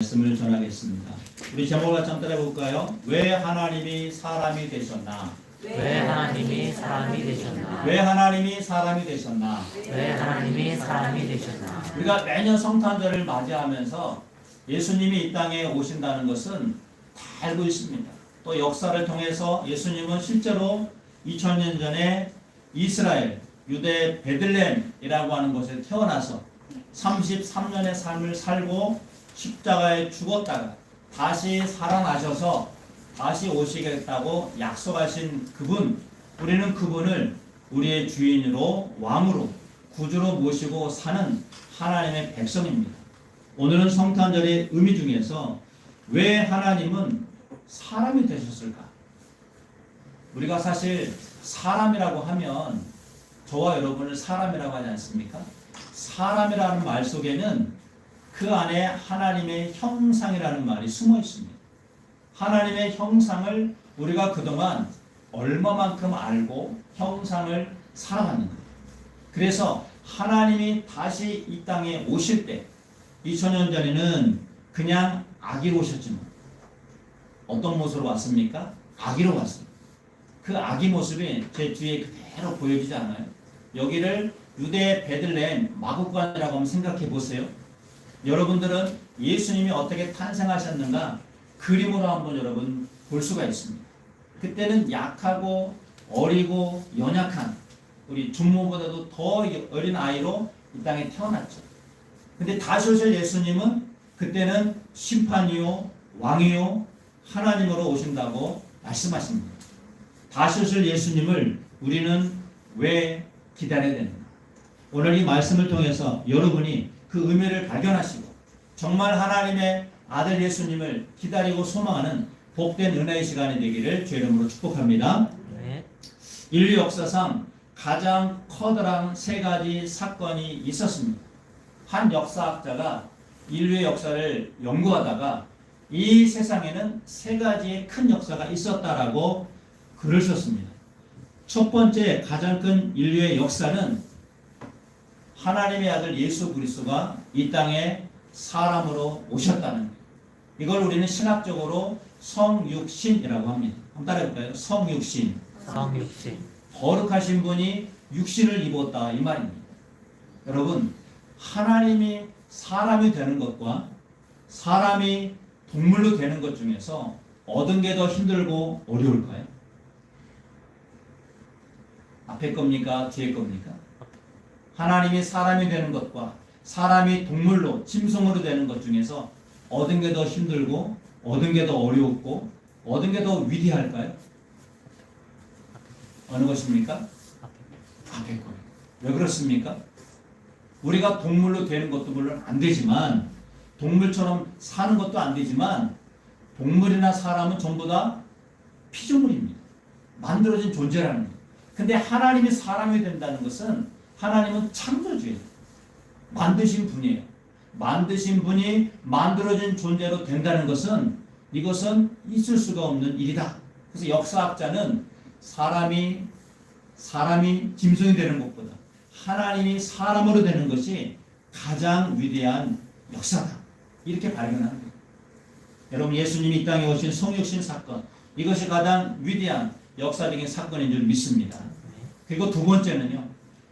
말씀을 전하겠습니다. 우리 제목을 같이 한번 따라해볼까요? 왜 하나님이 사람이 되셨나? 왜 하나님이 사람이 되셨나? 왜 하나님이 사람이 되셨나? 왜 하나님이 사람이 되셨나? 우리가 매년 성탄절을 맞이하면서 예수님이 이 땅에 오신다는 것은 다 알고 있습니다. 또 역사를 통해서 예수님은 실제로 2000년 전에 이스라엘, 유대 베들레헴이라고 하는 곳에 태어나서 33년의 삶을 살고 십자가에 죽었다가 다시 살아나셔서 다시 오시겠다고 약속하신 그분, 우리는 그분을 우리의 주인으로 왕으로 구주로 모시고 사는 하나님의 백성입니다. 오늘은 성탄절의 의미 중에서 왜 하나님은 사람이 되셨을까? 우리가 사실 사람이라고 하면 저와 여러분을 사람이라고 하지 않습니까? 사람이라는 말 속에는 그 안에 하나님의 형상이라는 말이 숨어 있습니다. 하나님의 형상을 우리가 그동안 얼마만큼 알고 형상을 살아갔는가. 그래서 하나님이 다시 이 땅에 오실 때 2000년 전에는 그냥 아기로 오셨지만 어떤 모습으로 왔습니까? 아기로 왔습니다. 그 아기 모습이 제 뒤에 그대로 보여지지 않아요? 여기를 유대 베들레헴 마구간이라고 한번 생각해 보세요. 여러분들은 예수님이 어떻게 탄생하셨는가 그림으로 한번 여러분 볼 수가 있습니다. 그때는 약하고 어리고 연약한 우리 중모보다도 더 어린 아이로 이 땅에 태어났죠. 근데 다시 오실 예수님은 그때는 심판이요 왕이요 하나님으로 오신다고 말씀하십니다. 다시 오실 예수님을 우리는 왜 기다려야 되는가? 오늘 이 말씀을 통해서 여러분이 그 의미를 발견하시고 정말 하나님의 아들 예수님을 기다리고 소망하는 복된 은혜의 시간이 되기를 주의 이름으로 축복합니다. 네. 인류 역사상 가장 커다란 세 가지 사건이 있었습니다. 한 역사학자가 인류의 역사를 연구하다가 이 세상에는 세 가지의 큰 역사가 있었다라고 글을 썼습니다. 첫 번째 가장 큰 인류의 역사는 하나님의 아들 예수 그리스도가 이 땅에 사람으로 오셨다는 것. 이걸 우리는 신학적으로 성육신이라고 합니다. 한번 따라해볼까요? 성육신. 성육신. 거룩하신 분이 육신을 입었다 이 말입니다. 여러분, 하나님이 사람이 되는 것과 사람이 동물로 되는 것 중에서 어떤 게 더 힘들고 어려울까요? 앞에 겁니까? 뒤에 겁니까? 하나님이 사람이 되는 것과 사람이 동물로 짐승으로 되는 것 중에서 어떤 게 더 힘들고 어떤 게 더 어려웠고 어떤 게 더 위대할까요? 어느 것입니까? 앞에 거예요. 왜 그렇습니까? 우리가 동물로 되는 것도 물론 안 되지만 동물처럼 사는 것도 안 되지만 동물이나 사람은 전부 다 피조물입니다. 만들어진 존재라는 거예요. 근데 하나님이 사람이 된다는 것은 하나님은 창조주예요. 만드신 분이에요. 만드신 분이 만들어진 존재로 된다는 것은 이것은 있을 수가 없는 일이다. 그래서 역사학자는 사람이 짐승이 되는 것보다 하나님이 사람으로 되는 것이 가장 위대한 역사다. 이렇게 발견하는 거예요. 여러분, 예수님이 이 땅에 오신 성육신 사건, 이것이 가장 위대한 역사적인 사건인 줄 믿습니다. 그리고 두 번째는요,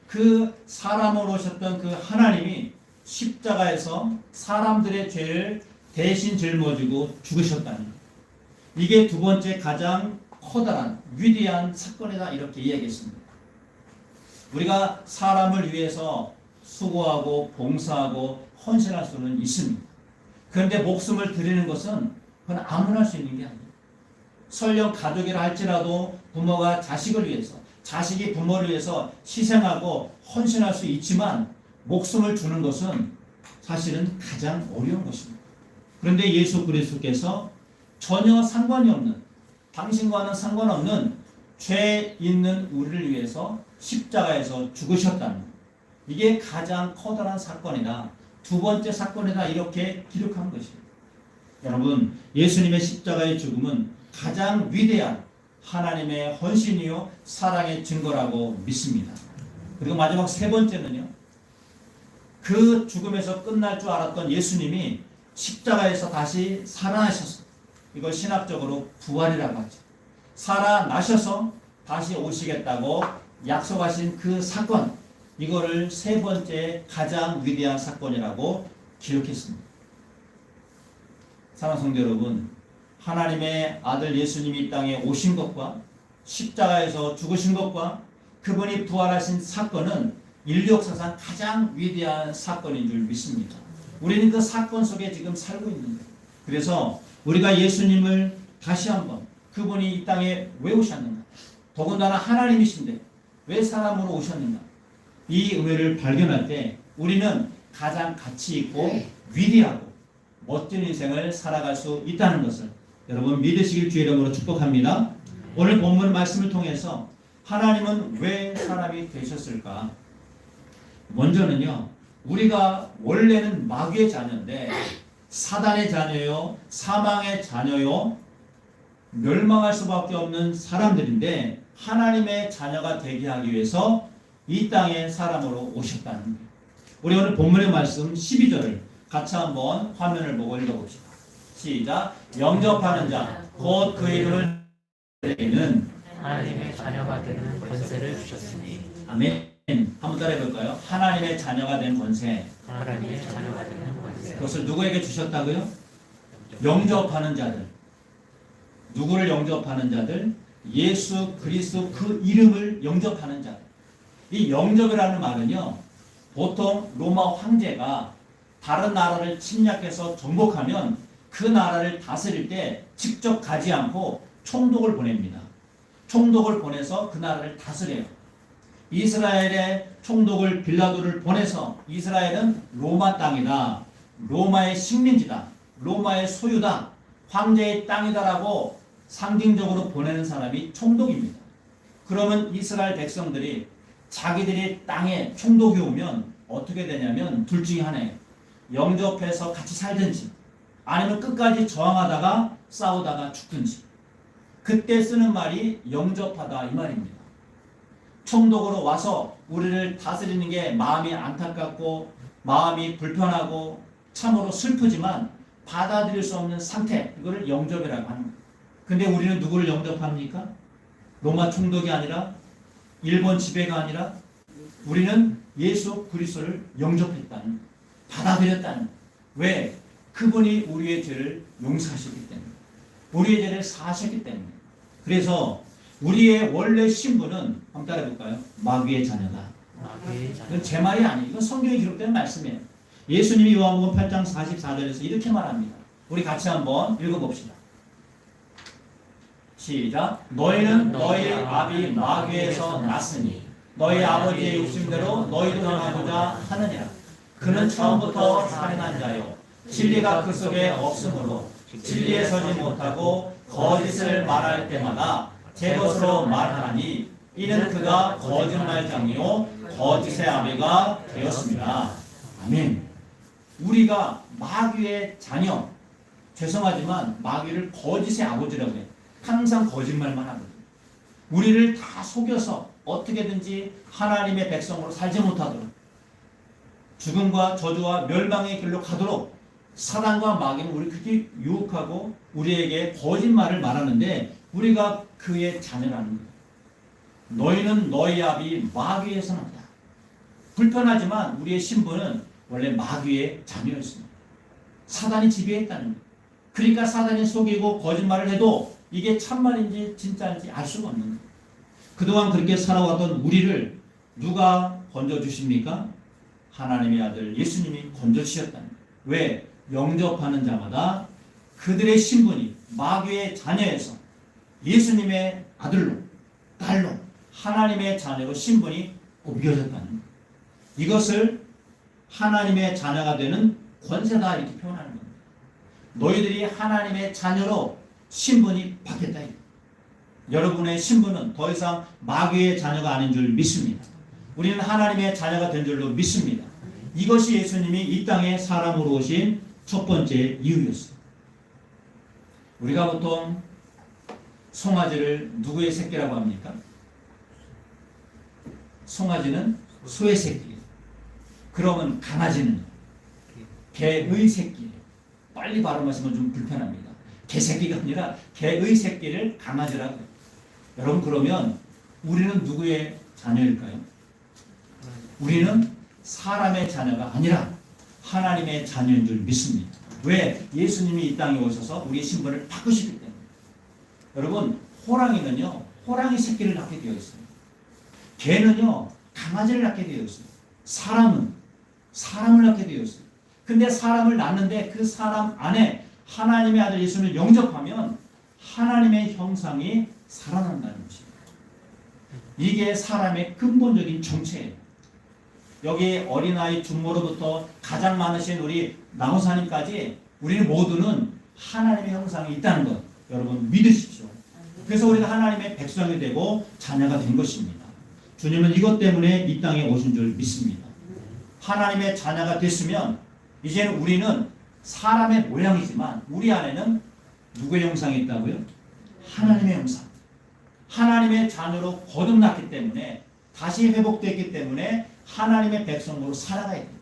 그 사람으로 오셨던 그 하나님이 십자가에서 사람들의 죄를 대신 짊어지고 죽으셨다는 것. 이게 두 번째 가장 커다란 위대한 사건이다 이렇게 이야기했습니다. 우리가 사람을 위해서 수고하고 봉사하고 헌신할 수는 있습니다. 그런데 목숨을 드리는 것은 그건 아무나 할 수 있는 게 아니에요. 설령 가족이라 할지라도 부모가 자식을 위해서 자식이 부모를 위해서 희생하고 헌신할 수 있지만 목숨을 주는 것은 사실은 가장 어려운 것입니다. 그런데 예수 그리스도께서 전혀 상관이 없는 당신과는 상관없는 죄 있는 우리를 위해서 십자가에서 죽으셨다는 것. 이게 가장 커다란 사건이다. 두 번째 사건이다 이렇게 기록한 것입니다. 여러분, 예수님의 십자가의 죽음은 가장 위대한 하나님의 헌신이요 사랑의 증거라고 믿습니다. 그리고 마지막 세 번째는요, 그 죽음에서 끝날 줄 알았던 예수님이 십자가에서 다시 살아나셔서, 이걸 신학적으로 부활이라고 하죠. 살아나셔서 다시 오시겠다고 약속하신 그 사건, 이거를 세 번째 가장 위대한 사건이라고 기록했습니다. 사랑하는 성도 여러분, 하나님의 아들 예수님이 이 땅에 오신 것과 십자가에서 죽으신 것과 그분이 부활하신 사건은 인류 역사상 가장 위대한 사건인 줄 믿습니다. 우리는 그 사건 속에 지금 살고 있는 거예요. 그래서 우리가 예수님을 다시 한번, 그분이 이 땅에 왜 오셨는가? 더군다나 하나님이신데 왜 사람으로 오셨는가? 이 의미를 발견할 때 우리는 가장 가치 있고 위대하고 멋진 인생을 살아갈 수 있다는 것을 여러분 믿으시길 주의 이름으로 축복합니다. 오늘 본문 말씀을 통해서 하나님은 왜 사람이 되셨을까? 먼저는요, 우리가 원래는 마귀의 자녀인데 사단의 자녀요, 사망의 자녀요, 멸망할 수밖에 없는 사람들인데 하나님의 자녀가 되게 하기 위해서 이 땅에 사람으로 오셨다는 거예요. 우리 오늘 본문의 말씀 12절을 같이 한번 화면을 보고 읽어봅시다. 시작. 영접하는 자, 곧 그 이름을 내는 하나님의 자녀가 되는 권세를 주셨으니. 아멘. 한번 따라해볼까요? 하나님의 자녀가 된 권세. 하나님의 자녀가 되는 권세. 그것을 누구에게 주셨다고요? 영접하는 자들. 누구를 영접하는 자들? 예수 그리스도 그 이름을 영접하는 자들. 이 영접이라는 말은요, 보통 로마 황제가 다른 나라를 침략해서 정복하면 그 나라를 다스릴 때 직접 가지 않고 총독을 보냅니다. 총독을 보내서 그 나라를 다스려요. 이스라엘의 총독을 빌라도를 보내서 이스라엘은 로마 땅이다, 로마의 식민지다, 로마의 소유다, 황제의 땅이다라고 상징적으로 보내는 사람이 총독입니다. 그러면 이스라엘 백성들이 자기들이 땅에 총독이 오면 어떻게 되냐면 둘 중에 하나예요. 영접해서 같이 살든지 아니면 끝까지 저항하다가 싸우다가 죽든지. 그때 쓰는 말이 영접하다 이 말입니다. 총독으로 와서 우리를 다스리는 게 마음이 안타깝고 마음이 불편하고 참으로 슬프지만 받아들일 수 없는 상태, 이거를 영접이라고 하는 거예요. 근데 우리는 누구를 영접합니까? 로마 총독이 아니라 일본 지배가 아니라 우리는 예수 그리스도를 영접했다는 거예요. 받아들였다는 거예요. 왜? 그분이 우리의 죄를 용서하셨기 때문에, 우리의 죄를 사하셨기 때문에. 그래서 우리의 원래 신분은 한번 따라해볼까요? 마귀의 자녀다. 마귀의 자녀. 이건 제 말이 아니에요. 이건 성경에 기록된 말씀이에요. 예수님이 요한복음 8장 44절에서 이렇게 말합니다. 우리 같이 한번 읽어봅시다. 시작. 너희는 너희 아비 마귀에서 났으니 너희 아버지의 욕심대로 너희도 행하고자 하느니라. 그는 처음부터 살인한 자요 진리가 그 속에 없으므로 진리에 서지 못하고 거짓을 말할 때마다 제 것으로 말하니 이는 그가 거짓말장이요 거짓의 아비가 되었습니다. 아멘. 우리가 마귀의 자녀, 죄송하지만 마귀를 거짓의 아버지라고 해요. 항상 거짓말만 하거든요. 우리를 다 속여서 어떻게든지 하나님의 백성으로 살지 못하도록, 죽음과 저주와 멸망의 길로 가도록 사단과 마귀는 우리 그렇게 유혹하고 우리에게 거짓말을 말하는데 우리가 그의 자녀라는 거예요. 너희는 너희 아비 마귀에서 났다. 불편하지만 우리의 신분은 원래 마귀의 자녀였습니다. 사단이 지배했다는 거예요. 그러니까 사단이 속이고 거짓말을 해도 이게 참말인지 진짜인지 알 수가 없는 거예요. 그동안 그렇게 살아왔던 우리를 누가 건져주십니까? 하나님의 아들 예수님이 건져주셨다는 거예요. 왜? 영접하는 자마다 그들의 신분이 마귀의 자녀에서 예수님의 아들로, 딸로, 하나님의 자녀로 신분이 옮겨졌다는 거예요. 이것을 하나님의 자녀가 되는 권세다 이렇게 표현하는 겁니다. 너희들이 하나님의 자녀로 신분이 바뀌었다. 여러분의 신분은 더 이상 마귀의 자녀가 아닌 줄 믿습니다. 우리는 하나님의 자녀가 된 줄로 믿습니다. 이것이 예수님이 이 땅에 사람으로 오신 첫 번째 이유였습니다. 우리가 보통 송아지를 누구의 새끼라고 합니까? 송아지는 소의 새끼예요. 그러면 강아지는 개의 새끼예요. 빨리 발음하시면 좀 불편합니다. 개새끼가 아니라 개의 새끼를 강아지라고 해요. 여러분 그러면 우리는 누구의 자녀일까요? 우리는 사람의 자녀가 아니라 하나님의 자녀인 줄 믿습니다. 왜? 예수님이 이 땅에 오셔서 우리의 신분을 바꾸시기 때문에. 여러분 호랑이는요 호랑이 새끼를 낳게 되어 있어요. 개는요 강아지를 낳게 되어 있어요. 사람은 사람을 낳게 되어 있어요. 근데 사람을 낳는데 그 사람 안에 하나님의 아들 예수를 영접하면 하나님의 형상이 살아난다는 것입니다. 이게 사람의 근본적인 정체예요. 여기 어린아이 중모로부터 가장 많으신 우리 나호사님까지 우리는 모두는 하나님의 형상이 있다는 것 여러분 믿으십시오. 그래서 우리가 하나님의 백성이 되고 자녀가 된 것입니다. 주님은 이것 때문에 이 땅에 오신 줄 믿습니다. 하나님의 자녀가 됐으면 이제는 우리는 사람의 모양이지만 우리 안에는 누구의 형상이 있다고요? 하나님의 형상. 하나님의 자녀로 거듭났기 때문에 다시 회복됐기 때문에 하나님의 백성으로 살아가야 됩니다.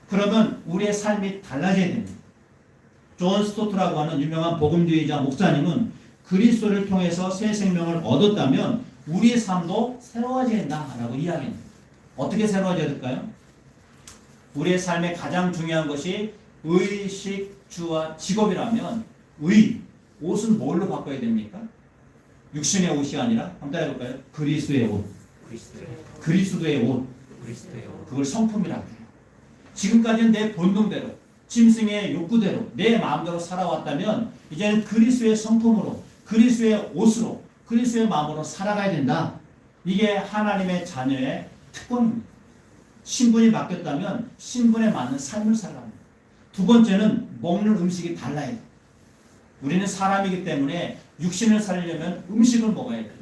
그러면 우리의 삶이 달라져야 됩니다. 존 스토트라고 하는 유명한 복음주의자 목사님은 그리스도를 통해서 새 생명을 얻었다면 우리의 삶도 새로워져야 된다라고 이야기합니다. 어떻게 새로워져야 될까요? 우리의 삶에 가장 중요한 것이 의식, 주와 직업이라면 옷은 뭘로 바꿔야 됩니까? 육신의 옷이 아니라 한번 따라해볼까요? 그리스도의 옷. 그리스도의 옷. 그걸 성품이라고 해요. 지금까지는 내 본능대로 짐승의 욕구대로 내 마음대로 살아왔다면 이제는 그리스도의 성품으로 그리스도의 옷으로 그리스도의 마음으로 살아가야 된다. 이게 하나님의 자녀의 특권입니다. 신분이 바뀌었다면 신분에 맞는 삶을 살아야 합니다. 두 번째는 먹는 음식이 달라야 돼요. 우리는 사람이기 때문에 육신을 살리려면 음식을 먹어야 돼요.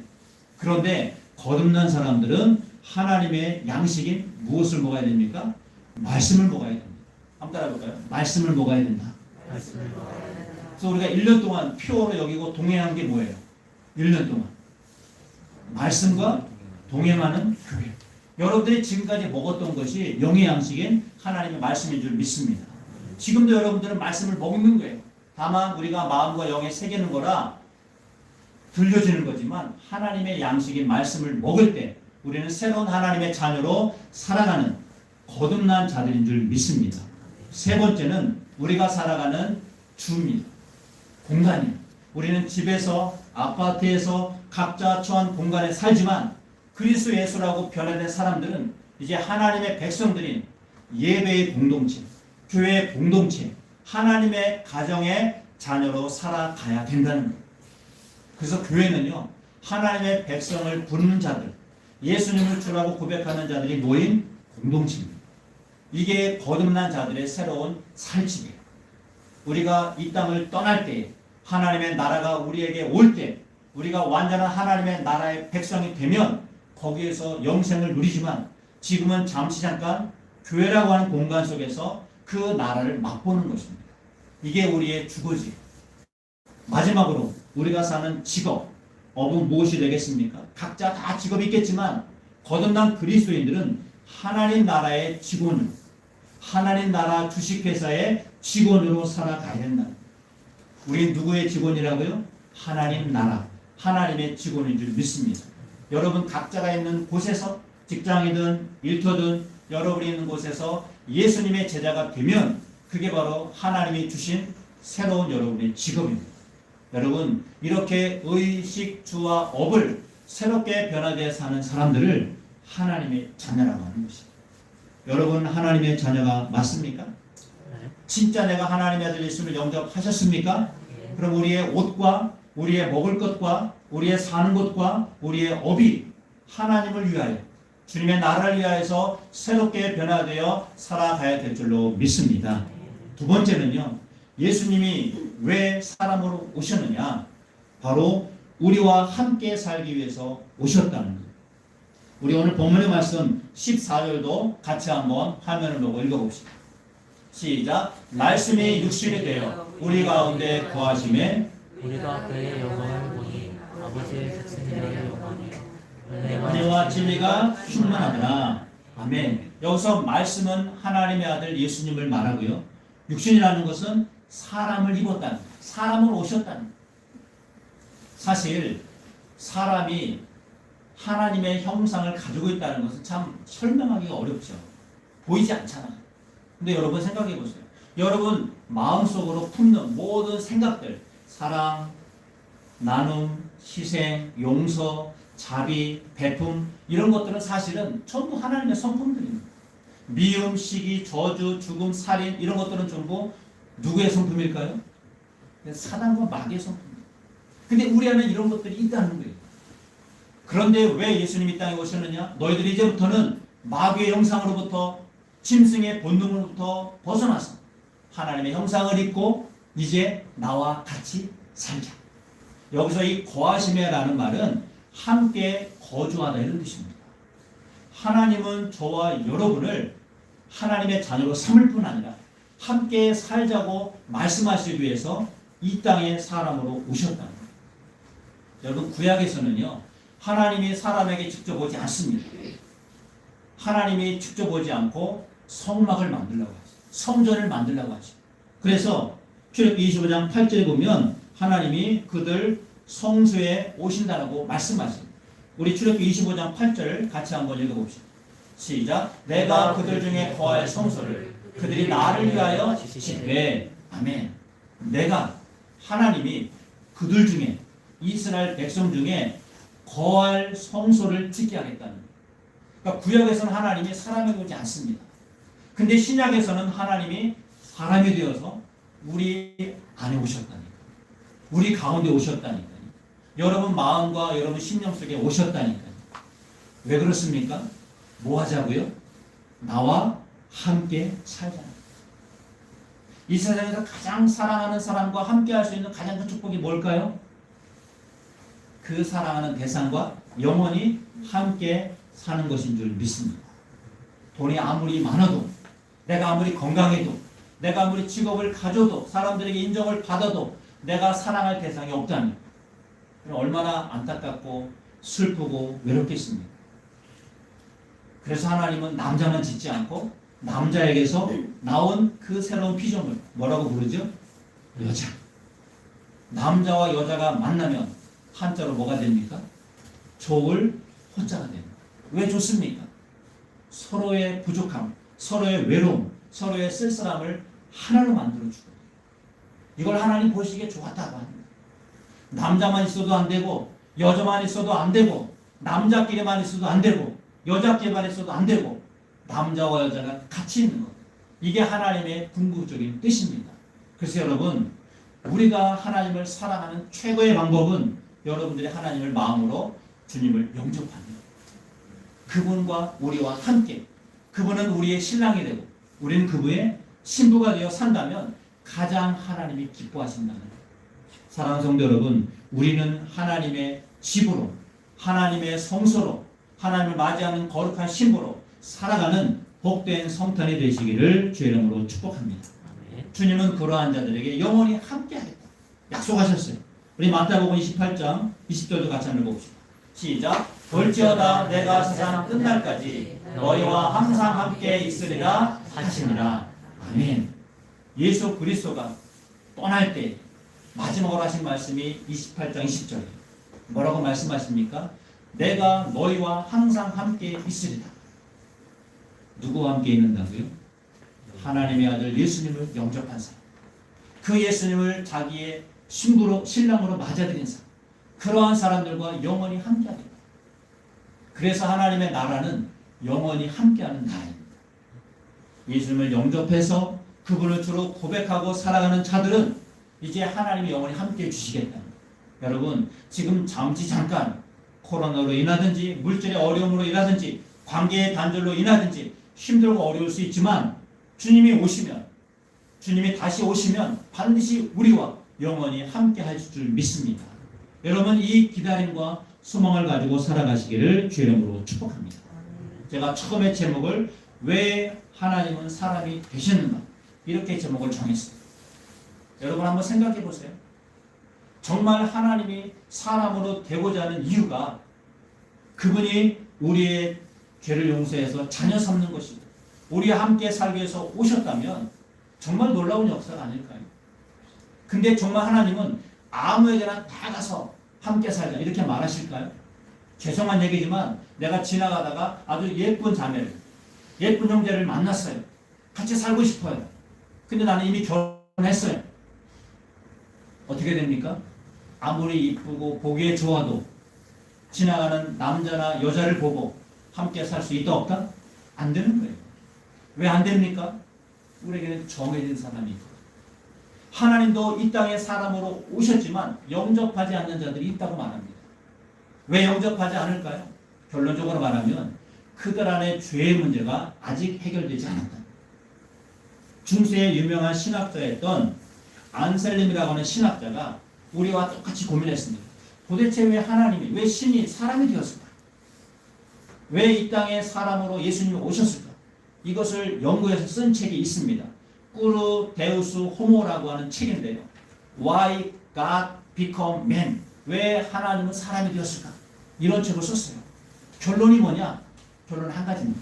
그런데 거듭난 사람들은 하나님의 양식인 무엇을 먹어야 됩니까? 말씀을 먹어야 됩니다. 한번 따라해볼까요? 말씀을 먹어야 된다. 그래서 우리가 1년 동안 표어로 여기고 동행한 게 뭐예요? 1년 동안 말씀과 동행하는 교회. 여러분들이 지금까지 먹었던 것이 영의 양식인 하나님의 말씀인 줄 믿습니다. 지금도 여러분들은 말씀을 먹는 거예요. 다만 우리가 마음과 영에 새기는 거라 들려지는 거지만 하나님의 양식인 말씀을 먹을 때 우리는 새로운 하나님의 자녀로 살아가는 거듭난 자들인 줄 믿습니다. 세 번째는 우리가 살아가는 주입니다. 공간입니다. 우리는 집에서 아파트에서 각자 처한 공간에 살지만 그리스도 예수라고 변화된 사람들은 이제 하나님의 백성들인 예배의 공동체, 교회의 공동체, 하나님의 가정의 자녀로 살아가야 된다는 거예요. 그래서 교회는요, 하나님의 백성을 부르는 자들, 예수님을 주라고 고백하는 자들이 모인 공동체입니다. 이게 거듭난 자들의 새로운 살집이에요. 우리가 이 땅을 떠날 때, 하나님의 나라가 우리에게 올 때, 우리가 완전한 하나님의 나라의 백성이 되면 거기에서 영생을 누리지만 지금은 잠시 잠깐 교회라고 하는 공간 속에서 그 나라를 맛보는 것입니다. 이게 우리의 주거지. 마지막으로 우리가 사는 직업, 업은 무엇이 되겠습니까? 각자 다 직업이 있겠지만 거듭난 그리스도인들은 하나님 나라의 직원으로, 하나님 나라 주식회사의 직원으로 살아가야 된다. 우린 누구의 직원이라고요? 하나님 나라, 하나님의 직원인 줄 믿습니다. 여러분 각자가 있는 곳에서 직장이든 일터든 여러분이 있는 곳에서 예수님의 제자가 되면 그게 바로 하나님이 주신 새로운 여러분의 직업입니다. 여러분 이렇게 의식, 주와 업을 새롭게 변화되어 사는 사람들을 하나님의 자녀라고 하는 것입니다. 여러분 하나님의 자녀가 맞습니까? 진짜 내가 하나님의 아들 예수를 영접하셨습니까? 그럼 우리의 옷과 우리의 먹을 것과 우리의 사는 것과 우리의 업이 하나님을 위하여 주님의 나라를 위하여서 새롭게 변화되어 살아가야 될 줄로 믿습니다. 두 번째는요, 예수님이 왜 사람으로 오셨느냐? 바로 우리와 함께 살기 위해서 오셨다는 거예요. 우리 오늘 본문의 말씀 14절도 같이 한번 화면을 보고 읽어봅시다. 시작. 말씀이 육신이 되어 우리 가운데 거하심에 우리가 그의 영광을 보니 아버지의 특생자의 영광이요 은혜와 진리가 충만하더라. 아멘. 여기서 말씀은 하나님의 아들 예수님을 말하고요. 육신이라는 것은 사람을 입었다는 거예요. 사람을 오셨다는 거예요. 사실 사람이 하나님의 형상을 가지고 있다는 것은 참 설명하기가 어렵죠. 보이지 않잖아요. 근데 여러분 생각해 보세요. 여러분 마음속으로 품는 모든 생각들, 사랑, 나눔, 희생, 용서, 자비, 베품 이런 것들은 사실은 전부 하나님의 성품들입니다. 미움, 시기, 저주, 죽음, 살인 이런 것들은 전부 누구의 성품일까요? 사단과 마귀의 성품입니다. 근데 우리 안에 이런 것들이 있다는 거예요. 그런데 왜 예수님이 이 땅에 오셨느냐? 너희들이 이제부터는 마귀의 형상으로부터 짐승의 본능으로부터 벗어나서 하나님의 형상을 입고 이제 나와 같이 살자. 여기서 이 거하심에라는 말은 함께 거주하다 이런 뜻입니다. 하나님은 저와 여러분을 하나님의 자녀로 삼을 뿐 아니라 함께 살자고 말씀하시기 위해서 이 땅에 사람으로 오셨다는 거예요. 여러분 구약에서는요. 하나님이 사람에게 직접 오지 않습니다. 하나님이 직접 오지 않고 성막을 만들려고 하죠. 성전을 만들려고 하죠. 그래서 출애굽기 25장 8절에 보면 하나님이 그들 성소에 오신다라고 말씀하십니다. 우리 출애굽기 25장 8절 같이 한번 읽어봅시다. 시작. 내가 그들 중에 거할 성소를 그들이 나를 위하여 짓되. 아멘. 내가 하나님이 그들 중에 이스라엘 백성 중에 거할 성소를 짓게 하겠다는 거예요. 그러니까 구약에서는 하나님이 사람에게 오지 않습니다. 근데 신약에서는 하나님이 사람이 되어서 우리 안에 오셨다니까. 우리 가운데 오셨다니까요. 여러분 마음과 여러분 심령 속에 오셨다니까요. 왜 그렇습니까? 뭐 하자고요? 나와 함께 살자는. 이 세상에서 가장 사랑하는 사람과 함께 할 수 있는 가장 큰 축복이 뭘까요? 그 사랑하는 대상과 영원히 함께 사는 것인 줄 믿습니다. 돈이 아무리 많아도, 내가 아무리 건강해도, 내가 아무리 직업을 가져도, 사람들에게 인정을 받아도 내가 사랑할 대상이 없다면 얼마나 안타깝고 슬프고 외롭겠습니까? 그래서 하나님은 남자만 짓지 않고 남자에게서 나온 그 새로운 피조물 뭐라고 부르죠? 여자. 남자와 여자가 만나면 한자로 뭐가 됩니까? 좋을 호자가 됩니다. 왜 좋습니까? 서로의 부족함, 서로의 외로움, 서로의 쓸쓸함을 하나로 만들어주고 이걸 하나님 보시기에 좋았다고 합니다. 남자만 있어도 안 되고 여자만 있어도 안 되고 남자끼리만 있어도 안 되고 여자끼리만 있어도 안 되고 남자와 여자가 같이 있는 것. 이게 하나님의 궁극적인 뜻입니다. 그래서 여러분 우리가 하나님을 사랑하는 최고의 방법은 여러분들이 하나님을 마음으로 주님을 영접합니다. 그분과 우리와 함께 그분은 우리의 신랑이 되고 우리는 그분의 신부가 되어 산다면 가장 하나님이 기뻐하신다는 거예요. 사랑하는 성도 여러분, 우리는 하나님의 집으로 하나님의 성소로 하나님을 맞이하는 거룩한 신부로 살아가는 복된 성탄이 되시기를 주의 이름으로 축복합니다. 주님은 그러한 자들에게 영원히 함께하겠다 약속하셨어요. 우리 마태복음 28장 20절도 같이 한번 봅시다. 시작. 볼지어다 내가 세상 끝날까지 너희와 항상 함께 있으리라 하시니라. 아멘. 예수 그리스도가 떠날 때 마지막으로 하신 말씀이 28장 20절이에요. 뭐라고 말씀하십니까? 내가 너희와 항상 함께 있으리라. 누구와 함께 있는다고요? 하나님의 아들 예수님을 영접한 사람. 그 예수님을 자기의 신부로 신랑으로 맞아들인 사람. 그러한 사람들과 영원히 함께하겠다. 그래서 하나님의 나라는 영원히 함께하는 나라입니다. 예수님을 영접해서 그분을 주로 고백하고 살아가는 자들은 이제 하나님이 영원히 함께해 주시겠다는 거예요. 여러분 지금 잠깐 코로나로 인하든지 물질의 어려움으로 인하든지 관계의 단절로 인하든지 힘들고 어려울 수 있지만 주님이 오시면 주님이 다시 오시면 반드시 우리와 영원히 함께 하실 줄 믿습니다. 여러분 이 기다림과 소망을 가지고 살아가시기를 주의 이름으로 축복합니다. 제가 처음에 제목을 왜 하나님은 사람이 되셨는가 이렇게 제목을 정했습니다. 여러분 한번 생각해 보세요. 정말 하나님이 사람으로 되고자 하는 이유가 그분이 우리의 죄를 용서해서 자녀 삼는 것이고 우리와 함께 살기 위해서 오셨다면 정말 놀라운 역사가 아닐까요? 근데 정말 하나님은 아무에게나 다 가서 함께 살자 이렇게 말하실까요? 죄송한 얘기지만 내가 지나가다가 아주 예쁜 자매를, 예쁜 형제를 만났어요. 같이 살고 싶어요. 근데 나는 이미 결혼했어요. 어떻게 됩니까? 아무리 이쁘고 보기에 좋아도 지나가는 남자나 여자를 보고 함께 살 수 있다 없다? 안 되는 거예요. 왜 안 됩니까? 우리에게는 정해진 사람이 있고 하나님도 이 땅에 사람으로 오셨지만 영접하지 않는 자들이 있다고 말합니다. 왜 영접하지 않을까요? 결론적으로 말하면 그들 안에 죄의 문제가 아직 해결되지 않았다. 중세의 유명한 신학자였던 안셀림이라고 하는 신학자가 우리와 똑같이 고민했습니다. 도대체 왜 하나님이, 왜 신이 사람이 되었을까? 왜 이 땅에 사람으로 예수님이 오셨을까? 이것을 연구해서 쓴 책이 있습니다. 꾸르 데우스 호모라고 하는 책인데요. Why God Become Man? 왜 하나님은 사람이 되었을까? 이런 책을 썼어요. 결론이 뭐냐? 결론은 한 가지입니다.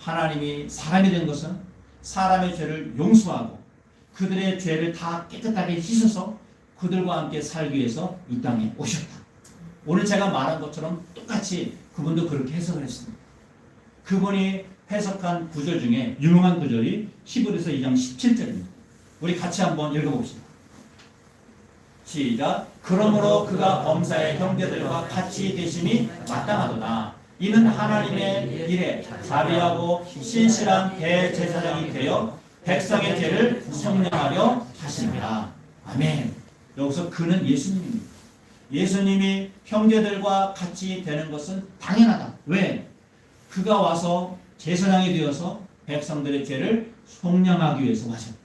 하나님이 사람이 된 것은 사람의 죄를 용서하고 그들의 죄를 다 깨끗하게 씻어서 그들과 함께 살기 위해서 이 땅에 오셨다. 오늘 제가 말한 것처럼 똑같이 그분도 그렇게 해석을 했습니다. 그분이 해석한 구절 중에 유명한 구절이 히브리서 2장 17절입니다. 우리 같이 한번 읽어봅시다. 시작. 그러므로 그가 범사의 형제들과 같이 계심이 마땅하도다. 이는 하나님의 일에 자비하고 신실한 대제사장이 되어 백성의 죄를 속량하려 하십니다. 아멘. 여기서 그는 예수님입니다. 예수님이 형제들과 같이 되는 것은 당연하다. 왜? 그가 와서 제사장이 되어서 백성들의 죄를 속량하기 위해서 하셨다.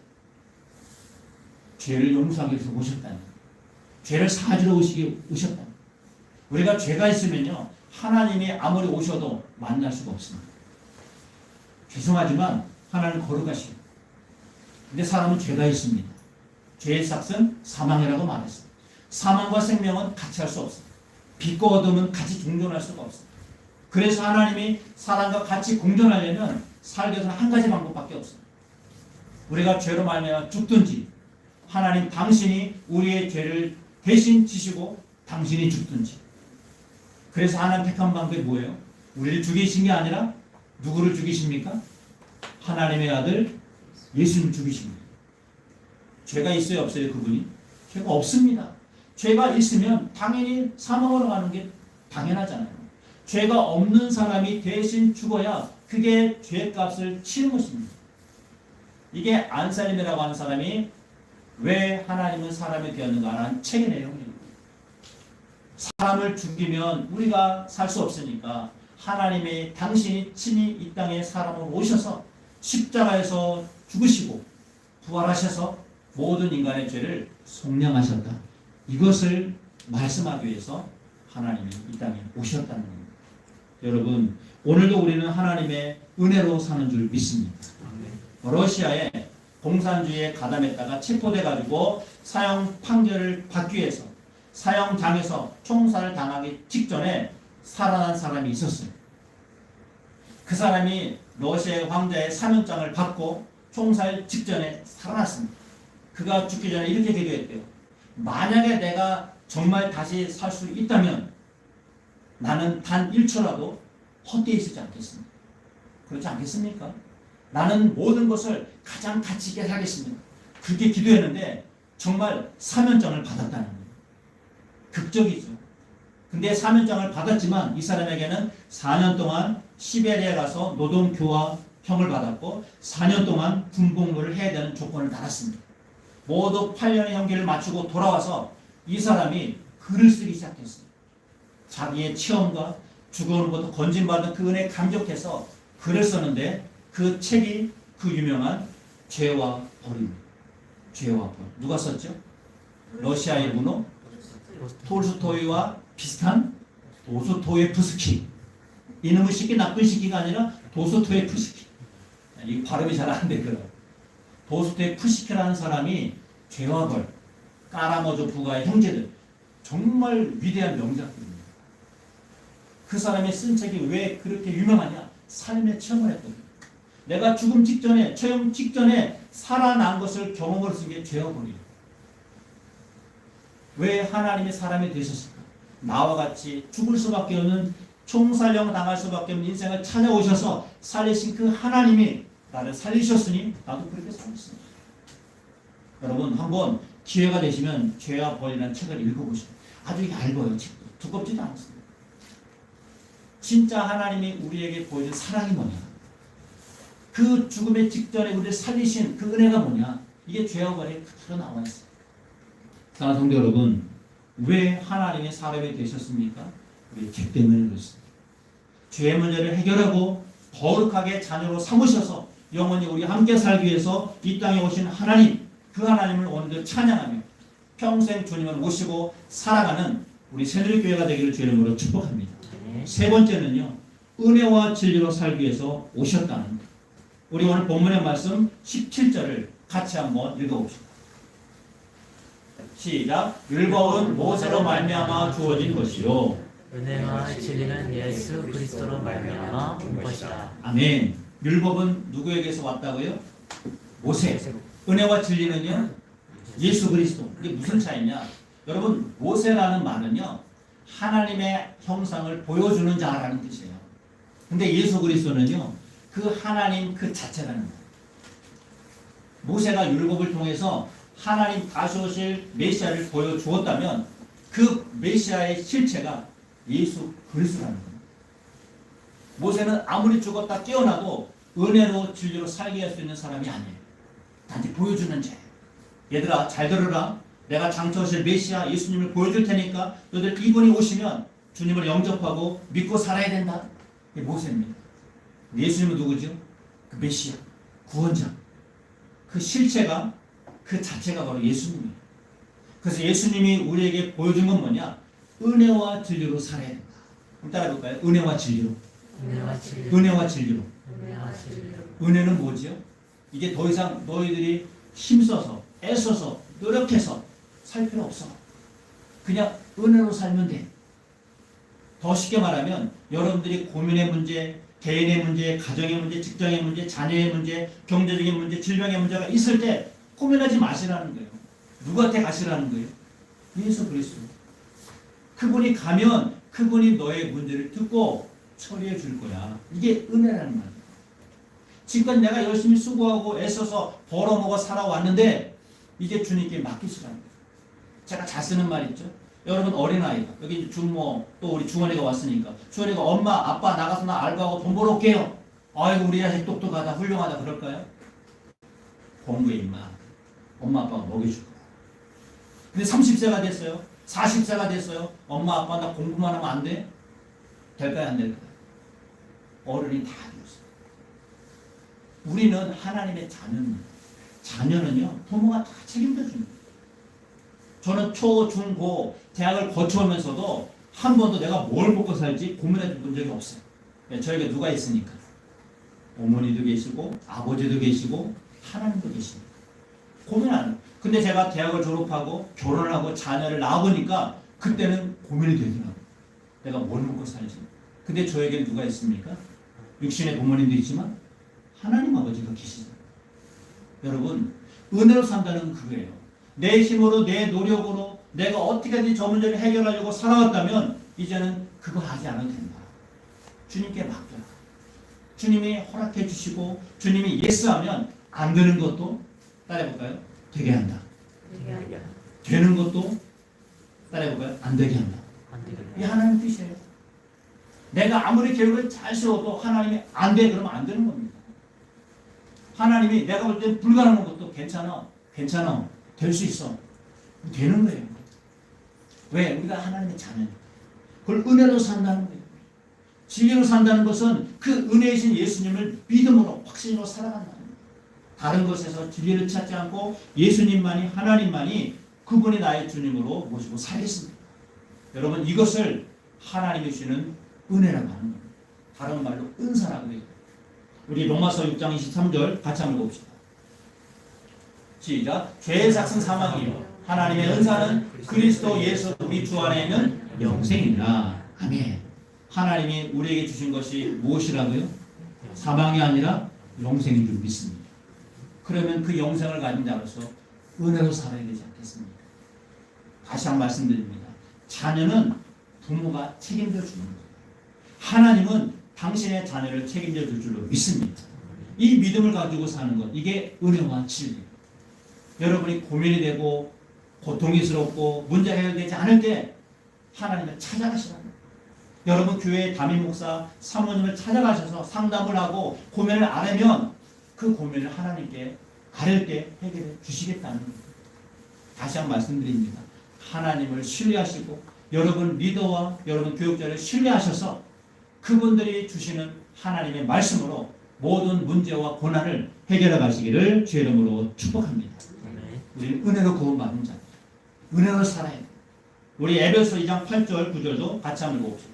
죄를 용서하기 위해서 오셨다니. 죄를 사주러 오셨다. 우리가 죄가 있으면요, 하나님이 아무리 오셔도 만날 수가 없습니다. 죄송하지만 하나님 거룩하시고, 근데 사람은 죄가 있습니다. 죄의 삭은 사망이라고 말했습니다. 사망과 생명은 같이 할 수 없습니다. 빛과 어둠은 같이 공존할 수가 없습니다. 그래서 하나님이 사람과 같이 공존하려면 살기 위해서는 한 가지 방법밖에 없습니다. 우리가 죄로 말미암아 죽든지 하나님 당신이 우리의 죄를 대신 지시고 당신이 죽든지. 그래서 하나님 택한 방법이 뭐예요? 우리를 죽이신 게 아니라 누구를 죽이십니까? 하나님의 아들 예수님 죽이십니다. 죄가 있어요 없어요 그분이? 죄가 없습니다. 죄가 있으면 당연히 사망으로 가는 게 당연하잖아요. 죄가 없는 사람이 대신 죽어야 그게 죄값을 치는 것입니다. 이게 안살림이라고 하는 사람이 왜 하나님은 사람이 되었는가 하는 책의 내용입니다. 사람을 죽이면 우리가 살 수 없으니까 하나님이 당신이 친히 이 땅에 사람으로 오셔서 십자가에서 죽으시고 부활하셔서 모든 인간의 죄를 속량하셨다. 이것을 말씀하기 위해서 하나님이 이 땅에 오셨다는 겁니다. 여러분, 오늘도 우리는 하나님의 은혜로 사는 줄 믿습니다. 러시아에 공산주의에 가담했다가 체포돼가지고 사형 판결을 받기 위해서 사형장에서 총살을 당하기 직전에 살아난 사람이 있었어요. 그 사람이 러시아의 황제의 사면장을 받고 총살 직전에 살아났습니다. 그가 죽기 전에 이렇게 기도했대요. 만약에 내가 정말 다시 살 수 있다면 나는 단 1초라도 헛되이 있지 않겠습니다. 그렇지 않겠습니까? 나는 모든 것을 가장 가치 있게 살겠습니다. 그렇게 기도했는데 정말 사면장을 받았다는 거예요. 극적이죠. 근데 사면장을 받았지만 이 사람에게는 4년 동안 시베리아에 가서 노동교화형을 받았고 4년 동안 군복무를 해야 되는 조건을 달았습니다. 모두 8년의 형기를 마치고 돌아와서 이 사람이 글을 쓰기 시작했어요. 자기의 체험과 죽어오는부터 건진받은 그 은혜에 감격해서 글을 썼는데 그 책이 그 유명한 죄와 벌입니다. 죄와 벌. 누가 썼죠? 러시아의 문호 톨스토이와 비슷한 도스토예프스키. 이놈의 시키 나쁜 시키가 아니라 도스토예프스키. 이 발음이 잘 안 되더라고요. 도스토예프스키라는 사람이 죄와 벌, 까라모조프가의 형제들, 정말 위대한 명작들입니다. 그 사람이 쓴 책이 왜 그렇게 유명하냐? 삶의 체험을 했거든요. 내가 죽음 직전에, 처형 직전에 살아난 것을 경험으로 쓴 게 죄와 벌이에요. 왜 하나님이 사람이 되셨을까? 나와 같이 죽을 수밖에 없는 총살령 당할 수밖에 없는 인생을 찾아오셔서 살리신 그 하나님이 나를 살리셨으니 나도 그렇게 살겠습니다. 여러분 한번 기회가 되시면 죄와 벌이라는 책을 읽어보시고 아주 얇아요. 책도 두껍지도 않습니다. 진짜 하나님이 우리에게 보여준 사랑이 뭐냐, 그 죽음의 직전에 우리를 살리신 그 은혜가 뭐냐, 이게 죄와 벌에 그대로 나와 있어요. 사랑하는 성도 여러분, 왜 하나님이 사람이 되셨습니까? 우리 죄 때문에 그렇습니다. 죄의 문제를 해결하고 거룩하게 자녀로 삼으셔서 영원히 우리 함께 살기 위해서 이 땅에 오신 하나님, 그 하나님을 오늘도 찬양하며 평생 주님을 모시고 살아가는 우리 새누리교회가 되기를 주의 이름으로 축복합니다. 세 번째는요, 은혜와 진리로 살기 위해서 오셨다는 것. 우리 오늘 본문의 말씀 17절을 같이 한번 읽어봅시다. 시작. 율법은 모세로 말미암아 주어진 것이요 은혜와 진리는 예수 그리스도로 말미암아 온 것이다. 아멘. 율법은 누구에게서 왔다고요? 모세. 은혜와 진리는요? 예수 그리스도. 이게 무슨 차이냐? 여러분, 모세라는 말은요, 하나님의 형상을 보여주는 자라는 뜻이에요. 근데 예수 그리스도는요, 그 하나님 그 자체라는 거예요. 모세가 율법을 통해서 하나님 다시 오실 메시아를 보여주었다면 그 메시아의 실체가 예수 그리스도라는 거예요. 모세는 아무리 죽었다 깨어나도 은혜로 진리로 살게 할 수 있는 사람이 아니에요. 단지 보여주는 자예요. 얘들아 잘 들으라. 내가 장차 오실 메시아 예수님을 보여줄 테니까 너희들 이분이 오시면 주님을 영접하고 믿고 살아야 된다. 이게 모세입니다. 예수님은 누구죠? 그 메시아, 구원자. 그 실체가, 그 자체가 바로 예수님이에요. 그래서 예수님이 우리에게 보여준 건 뭐냐? 은혜와 진리로 살아야 된다. 그럼 따라해볼까요? 은혜와 진리로. 은혜와 진리. 은혜와 진리로. 은혜와 진리로. 은혜는 뭐지요? 이게 더 이상 너희들이 힘써서 애써서 노력해서 살 필요 없어. 그냥 은혜로 살면 돼. 더 쉽게 말하면 여러분들이 고민의 문제, 개인의 문제, 가정의 문제, 직장의 문제, 자녀의 문제, 경제적인 문제, 질병의 문제가 있을 때 고민하지 마시라는 거예요. 누구한테 가시라는 거예요? 예수 그리스도. 그분이 가면 그분이 너의 문제를 듣고 처리해 줄 거야. 이게 은혜라는 말이에요. 지금까지 내가 열심히 수고하고 애써서 벌어먹어 살아왔는데 이제 주님께 맡기시라는 거예요. 제가 잘 쓰는 말 있죠. 여러분 어린아이가 여기 중모 또 우리 중원이가 왔으니까 중원이가 엄마 아빠 나가서 나 알바하고 돈 벌어올게요. 아이고 우리 아직 똑똑하다 훌륭하다 그럴까요? 공부해 임마. 엄마 아빠가 먹여줄 거야. 근데 30세가 됐어요. 40세가 됐어요. 엄마 아빠 나 공부만 하면 안 돼? 될까요 안 될까요? 어른이 다 되었어요. 우리는 하나님의 자녀입니다. 자녀는요 부모가 다 책임져 줍니다. 저는 초, 중, 고, 대학을 거쳐오면서도 한 번도 내가 뭘 먹고 살지 고민해 본 적이 없어요. 저에게 누가 있으니까. 어머니도 계시고 아버지도 계시고 하나님도 계십니다. 고민 안 해요. 근데 제가 대학을 졸업하고 결혼을 하고 자녀를 낳아보니까 그때는 고민이 되더라고요. 내가 뭘 먹고 살지. 근데 저에게 누가 있습니까? 육신의 부모님도 있지만 하나님 아버지가 계시잖아요. 여러분 은혜로 산다는 그거예요. 내 힘으로 내 노력으로 내가 어떻게든지 저 문제를 해결하려고 살아왔다면 이제는 그거 하지 않아도 된다. 주님께 맡겨라. 주님이 허락해 주시고 주님이 예스하면 안 되는 것도 따라해볼까요? 되게 한다. 되는 것도 따라해볼까요? 안 되게 한다. 이게 하나님 뜻이에요. 내가 아무리 계획을 잘 세워도 하나님이 안 돼 그러면 안 되는 겁니다. 하나님이 내가 볼 때 불가능한 것도 괜찮아. 될 수 있어. 되는 거예요. 왜? 우리가 하나님의 자녀니까. 그걸 은혜로 산다는 거예요. 진리로 산다는 것은 그 은혜이신 예수님을 믿음으로 확신으로 살아간다는 거예요. 다른 것에서 진리를 찾지 않고 예수님만이 하나님만이 그분이 나의 주님으로 모시고 살겠습니다. 여러분 이것을 하나님이 주시는 은혜라고 하는 겁니다. 다른 말로 은사라고 해요. 우리 로마서 6장 23절 같이 한번 봅시다. 시작. 죄의 삭은 사망이요 하나님의 은사는 그리스도 예수 우리 주 안에 있는 영생이라. 아멘. 하나님이 우리에게 주신 것이 무엇이라고요? 사망이 아니라 영생인 줄 믿습니다. 그러면 그 영생을 가진 자로서 은혜로 살아야 되지 않겠습니까? 다시 한번 말씀드립니다. 자녀는 부모가 책임져 주는 거예요. 하나님은 당신의 자녀를 책임져 줄 줄로 믿습니다. 이 믿음을 가지고 사는 것, 이게 은혜와 진리. 여러분이 고민이 되고 고통스럽고 문제가 해결되지 않을 때 하나님을 찾아가시라는 거예요. 여러분 교회의 담임 목사, 사모님을 찾아가셔서 상담을 하고 고민을 안 하면 그 고민을 하나님께 아뢰 때 해결해 주시겠다는 거예요. 다시 한번 말씀드립니다. 하나님을 신뢰하시고 여러분 리더와 여러분 교육자를 신뢰하셔서 그분들이 주시는 하나님의 말씀으로 모든 문제와 고난을 해결해 가시기를 주의 이름으로 축복합니다. 우리는 은혜로 구원받은 자, 은혜로 살아야 돼. 우리 에베소 2장 8절 9절도 같이 한번 읽어봅시다.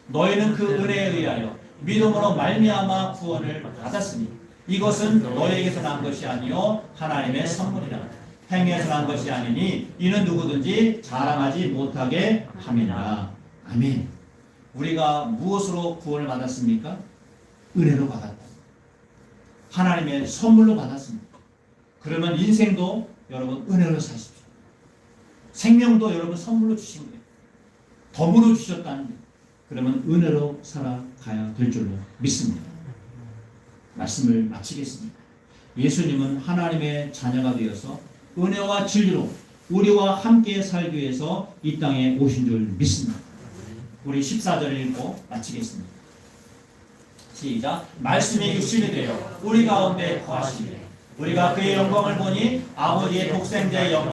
너희는 그 은혜에 의하여 믿음으로 말미암아 구원을 받았으니 이것은 너희에게서 난 것이 아니요 하나님의 선물이라. 행위에서 난 것이 아니니 이는 누구든지 자랑하지 못하게 함이라. 아멘. 우리가 무엇으로 구원을 받았습니까? 은혜로 받았다. 하나님의 선물로 받았습니다. 그러면 인생도 여러분 은혜로 사십시오. 생명도 여러분 선물로 주신 거예요. 덤으로 주셨다는 거예요. 그러면 은혜로 살아가야 될 줄로 믿습니다. 말씀을 마치겠습니다. 예수님은 하나님의 자녀가 되어서 은혜와 진리로 우리와 함께 살기 위해서 이 땅에 오신 줄 믿습니다. 우리 14절을 읽고 마치겠습니다. 시작. 말씀이 육신이 되어 우리 가운데 거하시니 우리가 그의 영광을 보니 아버지의 독생자의 영광